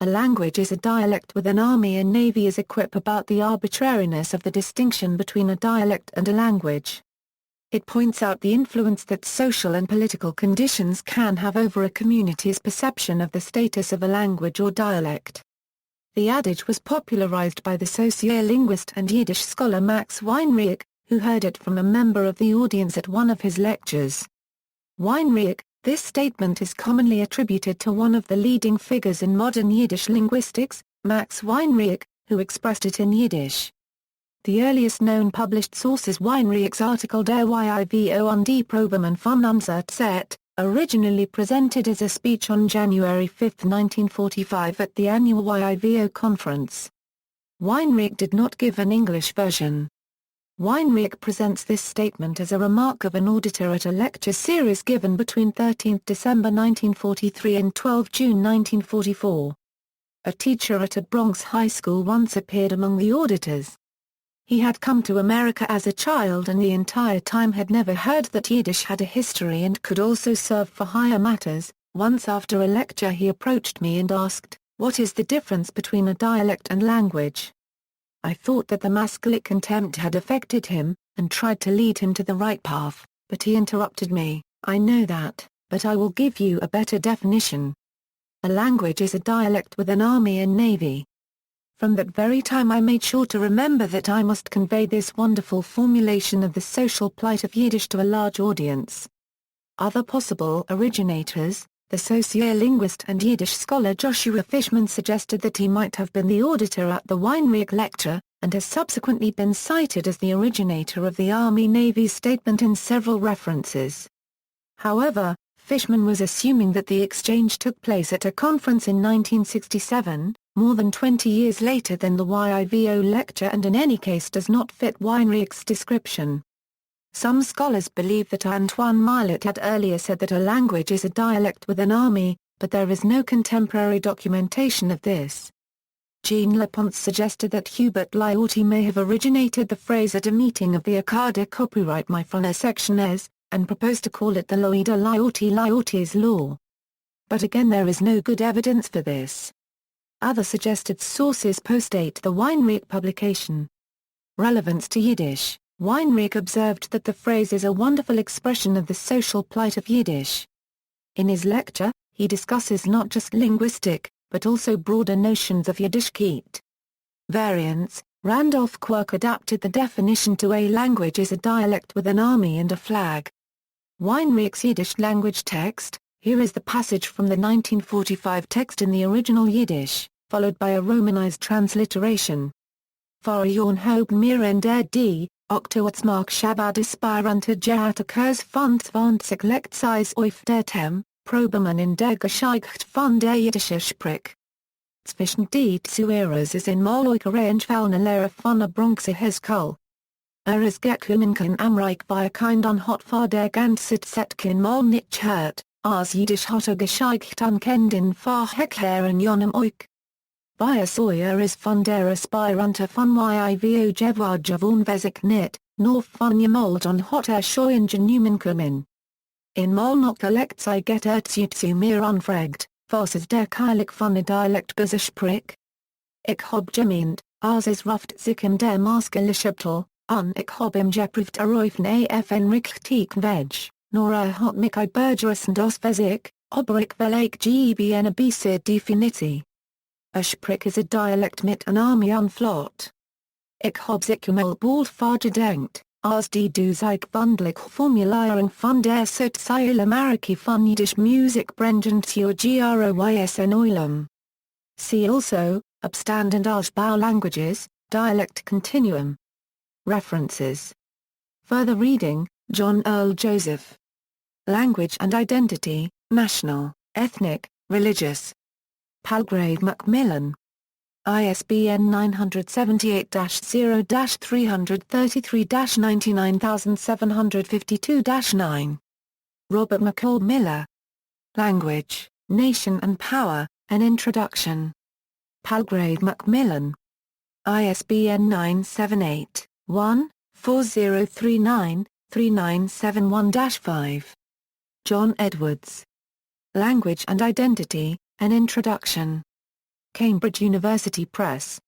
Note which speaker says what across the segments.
Speaker 1: A language is a dialect with an army and navy is a quip about the arbitrariness of the distinction between a dialect and a language. It points out the influence that social and political conditions can have over a community's perception of the status of a language or dialect. The adage was popularized by the sociolinguist and Yiddish scholar Max Weinreich, who heard it from a member of the audience at one of his lectures. Weinreich, this statement is commonly attributed to one of the leading figures in modern Yiddish linguistics, Max Weinreich, who expressed it in Yiddish. The earliest known published source is Weinreich's article Der Yivo und die Proben von unser Zeit, originally presented as a speech on January 5, 1945 at the annual Yivo conference. Weinreich did not give an English version. Weinreich presents this statement as a remark of an auditor at a lecture series given between 13 December 1943 and 12 June 1944. A teacher at a Bronx high school once appeared among the auditors. He had come to America as a child and the entire time had never heard that Yiddish had a history and could also serve for higher matters. Once after a lecture he approached me and asked, "What is the difference between a dialect and language?" I thought that the masculine contempt had affected him, and tried to lead him to the right path, but he interrupted me, "I know that, but I will give you a better definition. A language is a dialect with an army and navy." From that very time I made sure to remember that I must convey this wonderful formulation of the social plight of Yiddish to a large audience. Other possible originators, the sociolinguist and Yiddish scholar Joshua Fishman suggested that he might have been the auditor at the Weinreich lecture, and has subsequently been cited as the originator of the Army-Navy statement in several references. However, Fishman was assuming that the exchange took place at a conference in 1967, more than 20 years later than the Yivo lecture, and in any case does not fit Weinreich's description. Some scholars believe that Antoine Milet had earlier said that a language is a dialect with an army, but there is no contemporary documentation of this. Jean Leponte suggested that Hubert Lyautey may have originated the phrase at a meeting of the Acadie Copyright Mifrona Sectionnaires, and proposed to call it the Loida Lyautey's Law. But again there is no good evidence for this. Other suggested sources postdate the Weinreich publication. Relevance to Yiddish. Weinreich observed that the phrase is a wonderful expression of the social plight of Yiddish. In his lecture, he discusses not just linguistic, but also broader notions of Yiddishkeit. Variants. Randolph Quirk adapted the definition to a language is a dialect with an army and a flag. Weinreich's Yiddish language text. Here is the passage from the 1945 text in the original Yiddish, followed by a Romanized transliteration. Vorjon hob mir in der D. Oktoatsmark Shabbat aspirante Gerhat occurs von 20 Lektzis auf der Tem, Probeman in der Geschichte von der Jiddische Sprich. Zwischen die Zueras is in Moloikerange Falna Lehre von der Bronxe Heskul. Is gekommen Amreich via kind on hot vor der ganze Zetkin mal nicht hört, as Jiddisch hotter Geschichte ankenden vor Heckherren jonem Oik. Via Sawyer is von der Aspirante von Yivo Jevoir Javon Vesiknit, nor von Jemold on hotter Schoen Genumen kommen. In Molnocker Lektzei get zu mir anfragt, was ist der Keilig von der Dialekt Besprich? Ich hob gemeint, as is ruft sich im der Maskelischeptel, an ich hob im geprüft Aräufen afn richtig veg, nor hat mich I Bergerus dos Vesik, aber ich will ich geben a besser Definiti. A Sprich is a dialect mit an army unflot. Ich hob sich bald vergedenkt, as die du sich bundlich Formulierung von der Sozialamerica von Yiddish Musik brengen zur Groys en Oilum. See also, Abstand and Ausbau languages, dialect continuum. References. Further reading, John Earl Joseph. Language and Identity, National, Ethnic, Religious. Palgrave Macmillan. ISBN 978-0-333-99752-9. Robert McCall Miller. Language, Nation and Power, An Introduction. Palgrave Macmillan. ISBN 978-1-4039-3971-5. John Edwards. Language and Identity, An Introduction. Cambridge University Press.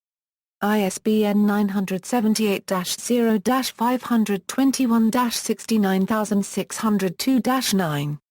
Speaker 1: ISBN 978-0-521-69602-9.